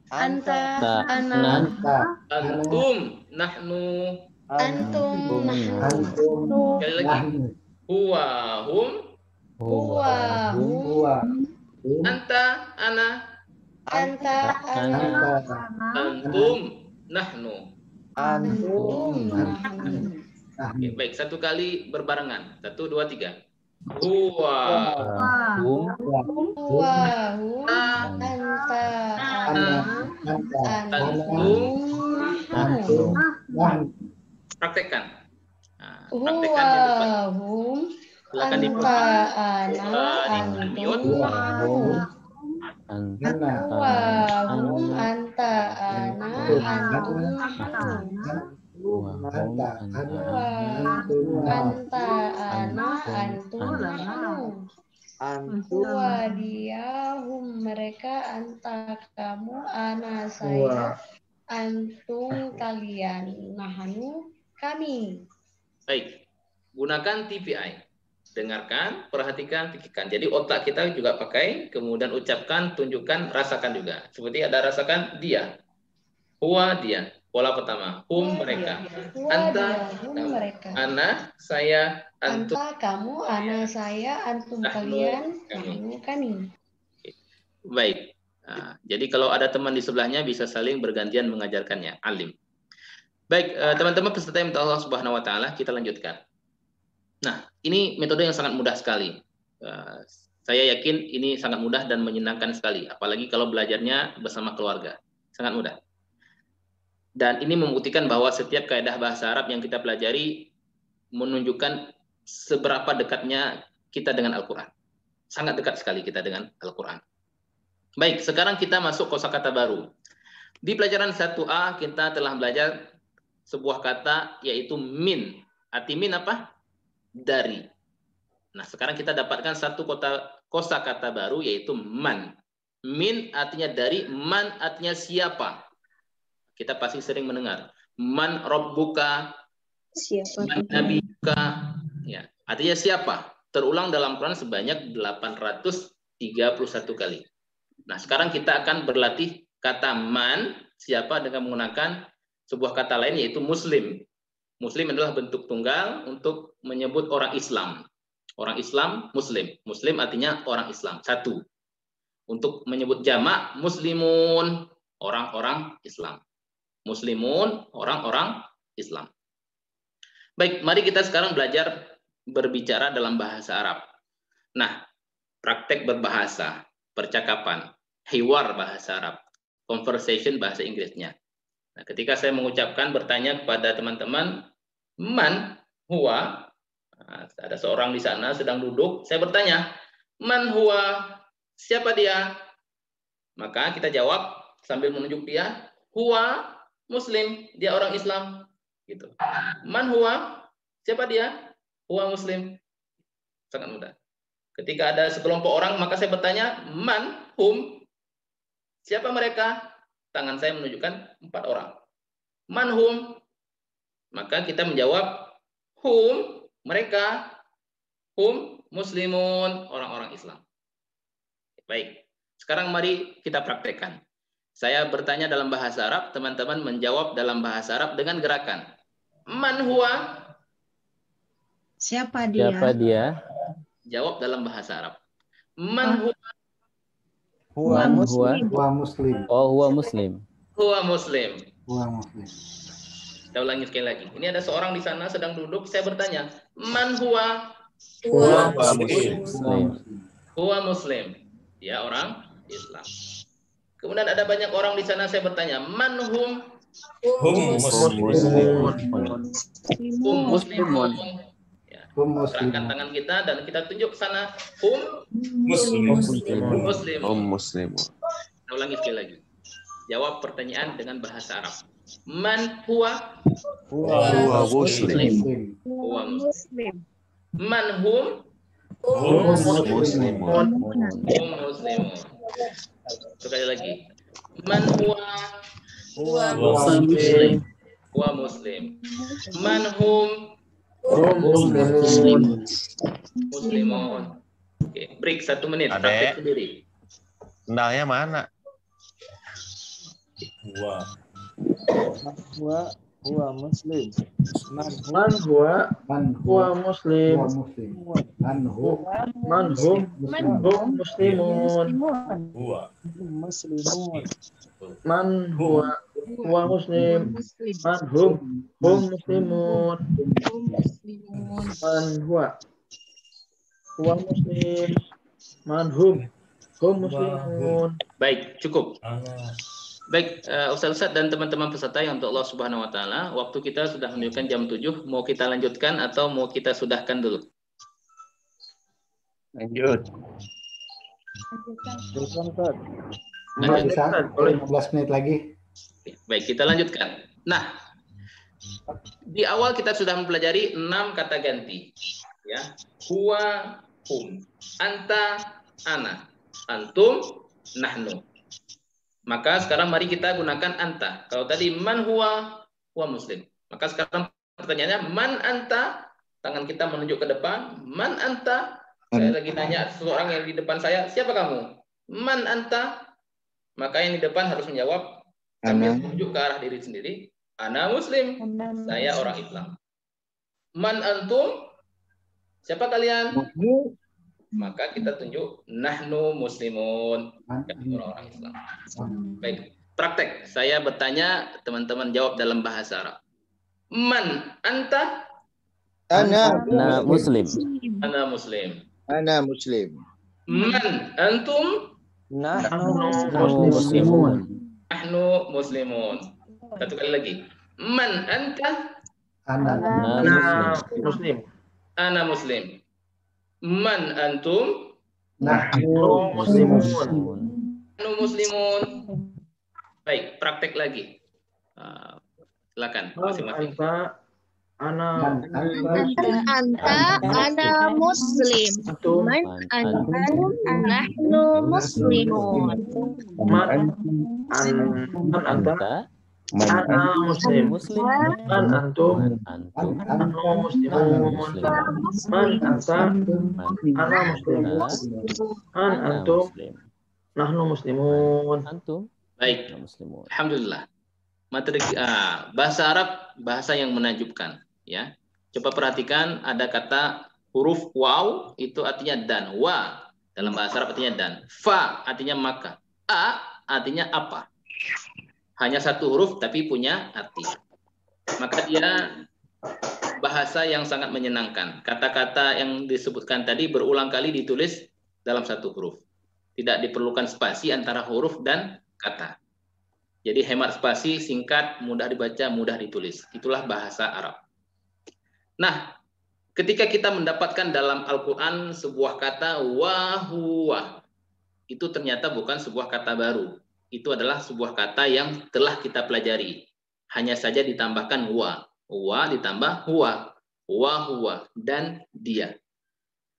Anta. Antum nahnu. Antum. Sekali lagi. Huwa hum. Anta ana. Antum nahnu. Oke, baik, satu kali berbarengan. 1, 2, 3. Huwa Hum. Anta. Antum. Praktekkan. Praktekkan yang depan. Silakan di mereka, anta kamu, ana saya, antum kalian, nahnu kami. Baik, gunakan TPI. Dengarkan, perhatikan, pikirkan. Jadi otak kita juga pakai, kemudian ucapkan, tunjukkan, rasakan juga. Seperti ada rasakan dia. Huwa dia. Pola pertama. Hum mereka. Anta, ana, saya, antum. Anta kamu, ana saya, antum kalian, nahnu kami. Baik. Jadi kalau ada teman di sebelahnya bisa saling bergantian mengajarkannya. Alim. Baik, teman-teman peserta yang Allah Subhanahu wa taala, kita lanjutkan. Nah, ini metode yang sangat mudah sekali. Saya yakin ini sangat mudah dan menyenangkan sekali, apalagi kalau belajarnya bersama keluarga. Sangat mudah. Dan ini membuktikan bahwa setiap kaidah bahasa Arab yang kita pelajari menunjukkan seberapa dekatnya kita dengan Al-Quran. Sangat dekat sekali kita dengan Al-Quran. Baik, sekarang kita masuk kosakata baru. Di pelajaran 1A kita telah belajar sebuah kata yaitu min. Arti min apa? Dari. Nah, sekarang kita dapatkan satu kosakata baru yaitu man. Min artinya dari, man artinya siapa. Kita pasti sering mendengar man rabbuka, man nabiyuka. Ya, artinya siapa? Terulang dalam Quran sebanyak 831 kali. Nah, sekarang kita akan berlatih kata man, siapa, dengan menggunakan sebuah kata lain yaitu muslim. Muslim adalah bentuk tunggal untuk menyebut orang Islam. Orang Islam, muslim. Muslim artinya orang Islam, satu. Untuk menyebut jamak, muslimun, orang-orang Islam. Muslimun, orang-orang Islam. Baik, mari kita sekarang belajar berbicara dalam bahasa Arab. Nah, praktek berbahasa, percakapan, hiwar bahasa Arab, conversation bahasa Inggrisnya. Nah, ketika saya mengucapkan, bertanya kepada teman-teman, man huwa, ada seorang di sana sedang duduk, saya bertanya, man huwa, siapa dia? Maka kita jawab sambil menunjuk dia, huwa muslim, dia orang Islam. Gitu. Man huwa, siapa dia? Huwa muslim. Sangat mudah. Ketika ada sekelompok orang, maka saya bertanya, man hum, siapa mereka? Tangan saya menunjukkan 4 orang. Man hum, maka kita menjawab hum, mereka, hum muslimun, orang-orang Islam. Baik, sekarang mari kita praktekkan. Saya bertanya dalam bahasa Arab, teman-teman menjawab dalam bahasa Arab dengan gerakan. Man huwa, siapa dia? Siapa dia? Jawab dalam bahasa Arab. Man huwa, Huwa muslim. Oh, huwa muslim. huwa muslim. Muslim. Saya ulangi sekali lagi. Ini ada seorang di sana sedang duduk, saya bertanya, man huwa? Huwa muslim. Huwa muslim. Dia orang Islam. Kemudian ada banyak orang di sana, saya bertanya, man hum? Hum muslimun. Ya, gerakan tangan kita dan kita tunjuk ke sana, hum muslimun. Saya ulangi sekali lagi. Jawab pertanyaan dengan bahasa Arab. Man huwa? Huwa muslim. Huwa muslim. Man hum? Muslimun. Hum muslimun. Sekali lagi. Man huwa? Muslim. Huwa muslim. Man hum? Muslimun. Muslimun. Oke, break 1 menit. Adek. Praktek sendiri. Sendalnya mana? Huwa muslim. Man huwa muslim. Man hum muslimun. Muslimun. Man huwa muslim. Man hum muslimun. Man huwa muslim. Man hum muslimun. Baik, cukup. Baik, Ustaz dan teman-teman peserta yang untuk Allah Subhanahu wa taala, waktu kita sudah menunjukkan jam 7, mau kita lanjutkan atau mau kita sudahkan dulu? Lanjut. Bisa 15 menit lagi. Baik, kita lanjutkan. Nah, di awal kita sudah mempelajari 6 kata ganti. Ya. Huwa, hum, anta, ana, antum, nahnu. Maka sekarang mari kita gunakan anta. Kalau tadi man huwa muslim. Maka sekarang pertanyaannya man anta, tangan kita menunjuk ke depan. Man anta, saya lagi nanya seseorang yang di depan saya, siapa kamu? Man anta, maka yang di depan harus menjawab sambil menunjuk ke arah diri sendiri. Ana muslim, saya orang Islam. Man antum, siapa kalian? Maka kita tunjuk nahnu muslimun, orang-orang Islam. Baik, praktek. Saya bertanya, teman-teman jawab dalam bahasa Arab. Man anta? Ana muslim. Ana muslim. Ana muslim. Man antum? Nahnu Muslimun. Nahnu muslimun. Satu kali lagi. Man anta? Ana muslim. Ana muslim. Man antum? Nahnu muslimun. Nahnu muslimun. Baik, praktek lagi. Silakan masing-masing. Anta ana muslim. Man antum nahnu muslimun. Anta Ana muslim. Man antum antum muslimun. Man anta ana muslim. Man antum nahnu muslimun. antum Baik, muslimun. alhamdulillah. Materi bahasa Arab, bahasa yang menakjubkan, ya. Coba perhatikan, ada kata huruf waw itu artinya dan, wa dalam bahasa Arab artinya dan, fa artinya maka, a artinya apa. Hanya satu huruf tapi punya arti. Maka dia bahasa yang sangat menyenangkan. Kata-kata yang disebutkan tadi berulang kali ditulis dalam satu huruf. Tidak diperlukan spasi antara huruf dan kata. Jadi hemat spasi, singkat, mudah dibaca, mudah ditulis. Itulah bahasa Arab. Nah, ketika kita mendapatkan dalam Al-Quran sebuah kata wa huwa, itu ternyata bukan sebuah kata baru. Itu adalah sebuah kata yang telah kita pelajari. Hanya saja ditambahkan huwa. Huwa ditambah huwa. Huwa, dan dia.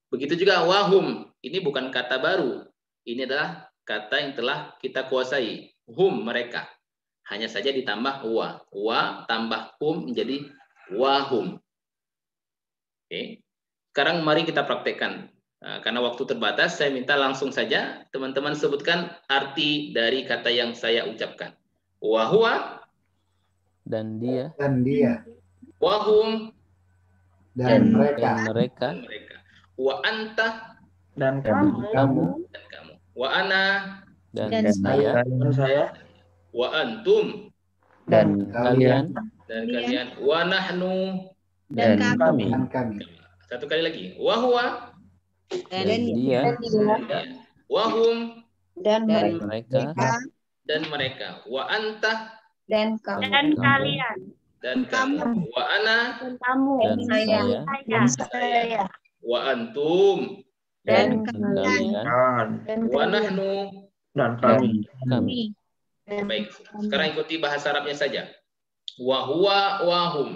Begitu juga wahum. Ini bukan kata baru. Ini adalah kata yang telah kita kuasai. Hum, mereka. Hanya saja ditambah huwa. Huwa tambah hum menjadi wahum. Oke. Sekarang mari kita praktekkan. Karena waktu terbatas, saya minta langsung saja teman-teman sebutkan arti dari kata yang saya ucapkan. Wa huwa, Dan dia. wa hum, Dan Dan mereka. mereka. wa anta, Dan Kamu. dan kamu. Wa ana, Dan saya. saya wa antum, Dan kalian. dan kalian. Wa nahnu. Dan Kami. Dan kami. Satu kali lagi. Wa huwa, Dan dia. wa hum, dan Mereka. dan mereka. Wa anta, dan Dan kalian. dan kamu. Wa ana, Dan saya. saya wa antum, dan Kalian. wa nahnu. dan kami. Kami. Baik, sekarang ikuti bahasa Arabnya saja. Wa huwa wa hum.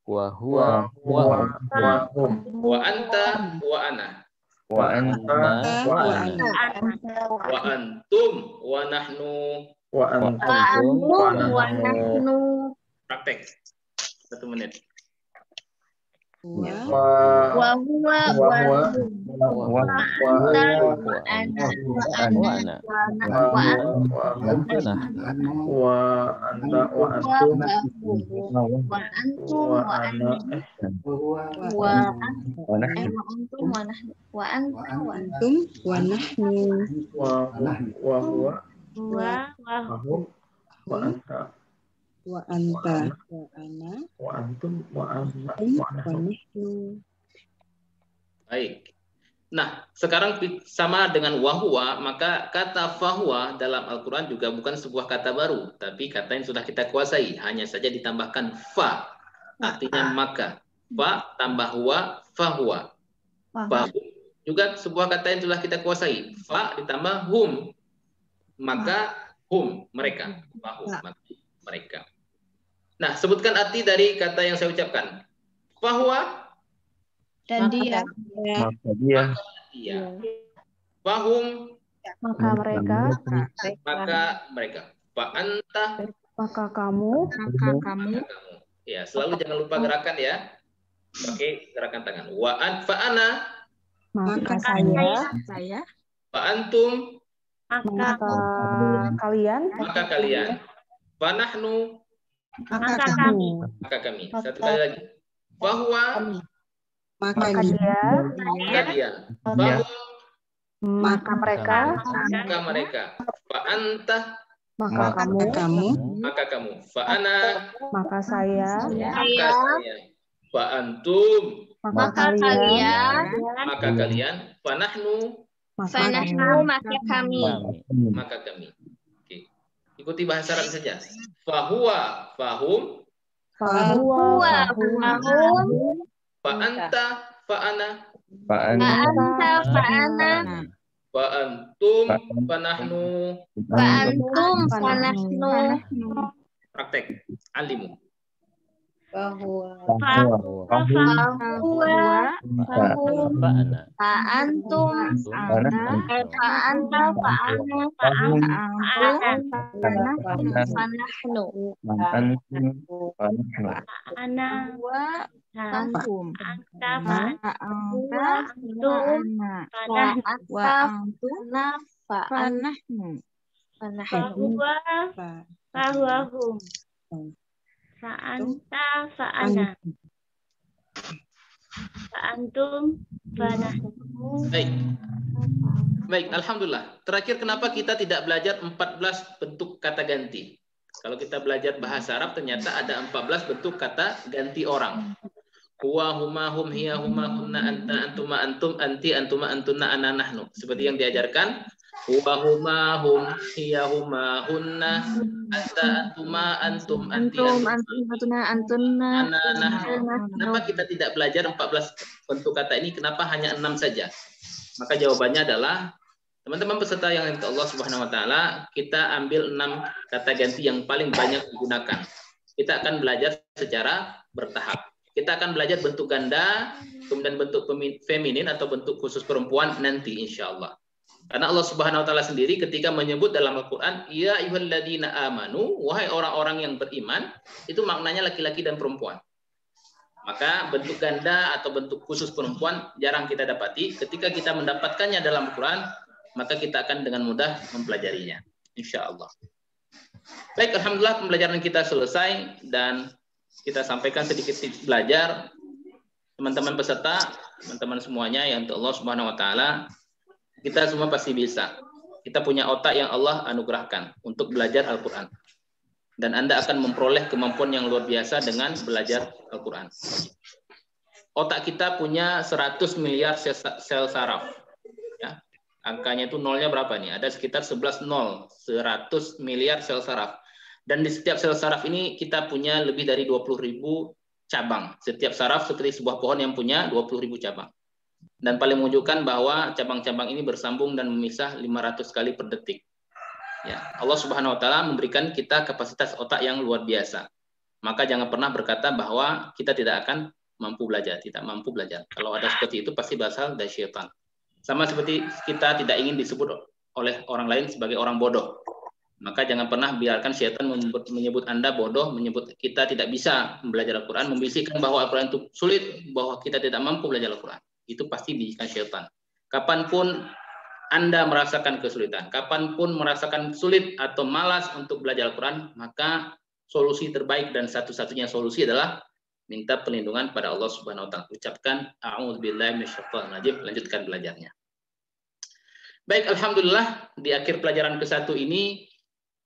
Wa huwa wa hum. Wa anta wa ana. Wa anta wa ana. Wa antum wa nahnu. wa antum Antum wa nahnu. Praktek. 1 menit. Wa huwa wa huwa wa ana ana. ana Wa ana. wa anta wa antum wa antum wa wa ana wa antum wa antum wa nahnu wa huwa wa hum wa anta wa anta wa ana wa antum wa ana wa nahnu. Baik. Nah, sekarang sama dengan wahwa, maka kata fahuwa dalam Al-Quran juga bukan sebuah kata baru, tapi kata yang sudah kita kuasai, hanya saja ditambahkan fa, artinya maka. Fa tambah huwa, fahuwa. Fahum juga sebuah kata yang sudah kita kuasai, fa ditambah hum, maka hum, mereka. Fahum, maka mereka. Nah, sebutkan arti dari kata yang saya ucapkan. Fahuwa dan dia Maka dia. iya. Fahum maka mereka maka mereka. Fa anta maka kamu kamu. Ya, selalu jangan lupa gerakan ya. Pakai gerakan tangan. Wa an fa ana maka saya fa antum maka kalian maka kalian. Fa nahnu maka kami maka kami. Satu kali lagi. Bahwa maka dia maka dia. Bahwa maka mereka maka mereka. Fa anta maka kamu maka kamu. Fa ana maka saya maka saya. Fa antum maka kalian maka kalian. Fa nahnu maka kami maka kami. Oke. Ikuti bahasa Arab saja. Fahuwa fahum. fahuwa Fa anta fa ana. Fa anta fa ana Fa antum fa nahnu. antum fa nahnu Praktek. Alimu. fahuwa Fa ana. fa antum fa anta fa ana fa antum fa nahnu ana wa antum anta fa anta fa ana antum fa nahnu Baik. Baik, alhamdulillah. Terakhir kenapa kita tidak belajar 14 bentuk kata ganti? Kalau kita belajar bahasa Arab ternyata ada 14 bentuk kata ganti orang. Huwa huma hum hiya huma hunna anta antuma antum anti antuma antunna ana nahnu. Seperti yang diajarkan, huwa huma hum hiya huma hunna anta antuma antum anti antunna ana nahnu. Kenapa kita tidak belajar 14 bentuk kata ini? Kenapa hanya 6 saja? Maka jawabannya adalah teman-teman peserta yang dirahmati Allah Subhanahu wa taala, kita ambil 6 kata ganti yang paling banyak digunakan. Kita akan belajar secara bertahap. Kita akan belajar bentuk ganda, kemudian bentuk feminin atau bentuk khusus perempuan nanti insya Allah. Karena Allah Subhanahu wa taala sendiri ketika menyebut dalam Al-Qur'an, ya ayyuhalladzina amanu, wahai orang-orang yang beriman, itu maknanya laki-laki dan perempuan. Maka bentuk ganda atau bentuk khusus perempuan jarang kita dapati. Ketika kita mendapatkannya dalam Al-Qur'an, maka kita akan dengan mudah mempelajarinya. Insya Allah. Baik, alhamdulillah pembelajaran kita selesai dan kita sampaikan sedikit tips belajar. Teman-teman peserta, teman-teman semuanya yang Allah Subhanahu wa taala, kita semua pasti bisa. Kita punya otak yang Allah anugerahkan untuk belajar Al-Qur'an. Dan Anda akan memperoleh kemampuan yang luar biasa dengan belajar Al-Qur'an. Otak kita punya 100 miliar sel saraf. Ya. Angkanya itu nolnya berapa nih? Ada sekitar 11 nol, 100 miliar sel saraf. Dan di setiap sel saraf ini kita punya lebih dari 20.000 cabang. Setiap saraf seperti sebuah pohon yang punya 20.000 cabang. Dan paling menunjukkan bahwa cabang-cabang ini bersambung dan memisah 500 kali per detik. Ya, Allah Subhanahu wa taala memberikan kita kapasitas otak yang luar biasa. Maka jangan pernah berkata bahwa kita tidak akan mampu belajar, tidak mampu belajar. Kalau ada seperti itu pasti berasal dari syaitan. Sama seperti kita tidak ingin disebut oleh orang lain sebagai orang bodoh. Maka jangan pernah biarkan syaitan menyebut Anda bodoh, menyebut kita tidak bisa belajar Al-Quran, membisikkan bahwa Al-Quran itu sulit, bahwa kita tidak mampu belajar Al-Quran. Itu pasti bisikan syaitan. Kapanpun Anda merasakan kesulitan, kapanpun merasakan sulit atau malas untuk belajar Al-Quran, maka solusi terbaik dan satu-satunya solusi adalah minta perlindungan pada Allah Subhanahu wa taala. Ucapkan a'udzubillahi minasyaitonir rajim, lanjutkan belajarnya. Baik, alhamdulillah di akhir pelajaran ke-1 ini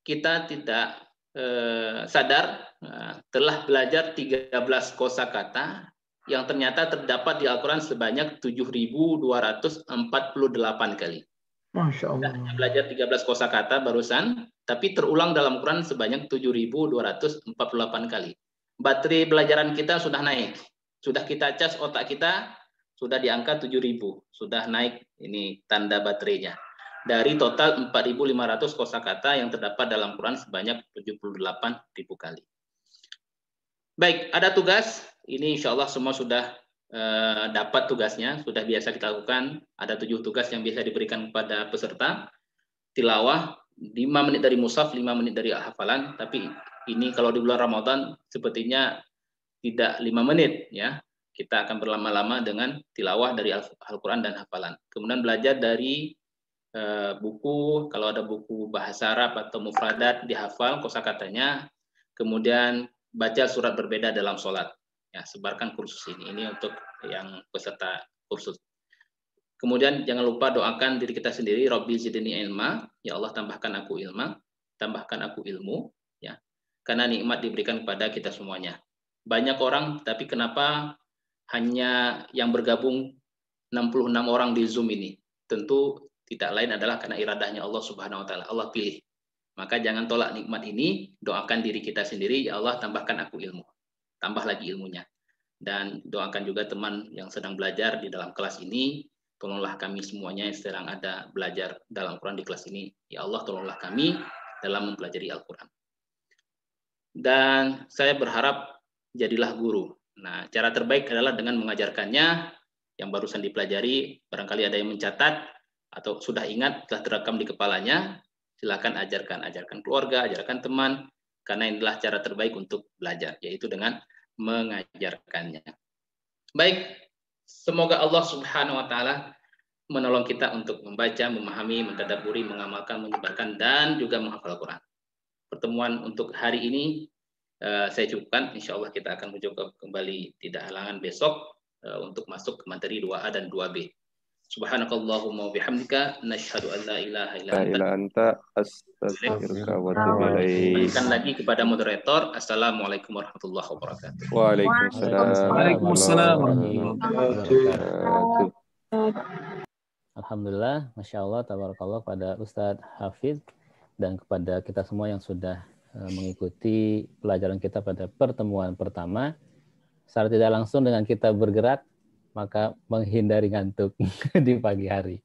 kita tidak sadar telah belajar 13 kosakata yang ternyata terdapat di Al-Quran sebanyak 7.248 kali. Masya Allah. Kita belajar 13 kosakata barusan, tapi terulang dalam Quran sebanyak 7.248 kali. Baterai belajaran kita sudah naik. Sudah kita cas otak kita, sudah di angka 7.000. Sudah naik ini tanda baterainya. Dari total 4.500 kosakata yang terdapat dalam Quran sebanyak 78.000 kali. Baik, ada tugas. Ini insya Allah semua sudah dapat tugasnya, sudah biasa kita lakukan. Ada 7 tugas yang bisa diberikan kepada peserta. Tilawah, 5 menit dari mushaf, 5 menit dari hafalan. Tapi ini kalau di bulan Ramadan sepertinya tidak 5 menit, ya. Kita akan berlama-lama dengan tilawah dari Al-Quran dan hafalan. Kemudian belajar dari buku, kalau ada buku bahasa Arab atau mufradat dihafal kosakatanya, kemudian baca surat berbeda dalam sholat. Ya, sebarkan kursus ini untuk yang peserta kursus. Kemudian jangan lupa doakan diri kita sendiri, Rabbi zidni ilma, ya Allah tambahkan aku ilmu, tambahkan aku ilmu, ya. Karena nikmat diberikan kepada kita semuanya. Banyak orang, tapi kenapa hanya yang bergabung 66 orang di Zoom ini? Tentu tidak lain adalah karena iradahnya Allah Subhanahu wa taala. Allah pilih. Maka jangan tolak nikmat ini, doakan diri kita sendiri, ya Allah tambahkan aku ilmu. Tambah lagi ilmunya. Dan doakan juga teman yang sedang belajar di dalam kelas ini, tolonglah kami semuanya yang sedang ada belajar dalam Quran di kelas ini. Ya Allah tolonglah kami dalam mempelajari Al-Quran. Dan saya berharap jadilah guru. Nah, cara terbaik adalah dengan mengajarkannya yang barusan dipelajari. Barangkali ada yang mencatat atau sudah ingat, telah terekam di kepalanya, silakan ajarkan keluarga, ajarkan teman, karena inilah cara terbaik untuk belajar, yaitu dengan mengajarkannya. Baik, semoga Allah Subhanahu wa taala menolong kita untuk membaca, memahami, mentadabburi, mengamalkan, menyebarkan, dan juga menghafal Quran. Pertemuan untuk hari ini saya cukupkan. Insya Allah kita akan mencoba kembali tidak halangan besok untuk masuk ke materi 2A dan 2B. Subhanakallahumma wa bihamdika nasyhadu an la ilaha illa anta astaghfiruka wa atubu ilaik. Kembalikan lagi kepada moderator. Assalamualaikum warahmatullahi wabarakatuh. Waalaikumsalam. Alhamdulillah, Masya Allah, tabarakallah pada Ustadz Hafidz dan kepada kita semua yang sudah mengikuti pelajaran kita pada pertemuan pertama. Secara tidak langsung dengan kita bergerak, maka menghindari ngantuk di pagi hari.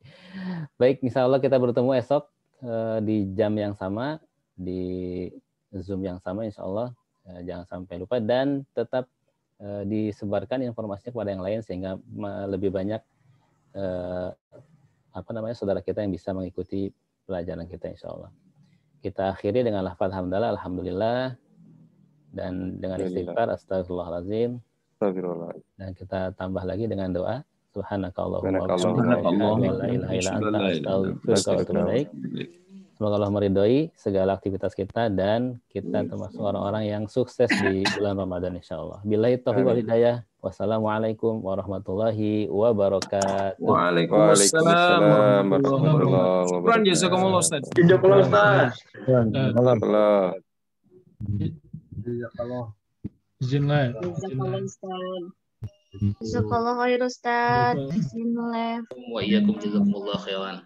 Baik, insya Allah kita bertemu esok di jam yang sama, di Zoom yang sama, insya Allah. Jangan sampai lupa dan tetap disebarkan informasinya kepada yang lain sehingga lebih banyak saudara kita yang bisa mengikuti pelajaran kita, insya Allah. Kita akhiri dengan lafaz hamdalah, alhamdulillah, dan dengan istighfar, astagfirullahaladzim. Dan kita tambah lagi dengan doa. Subhanakallahumma wa bihamdika. Semoga Allah meridhoi segala aktivitas kita dan kita termasuk orang-orang yang sukses di bulan Ramadan insyaallah. Billahi taufiq wal hidayah. Wassalamualaikum warahmatullahi wabarakatuh. Waalaikumsalam warahmatullahi wabarakatuh. Syukran jazakumullah Ustaz. Jazakallah Ustaz. Jazakallah. Bismillah. Jazakallah khair Ustaz. Bismillah. Wa iyyakum jazakumullah khairan.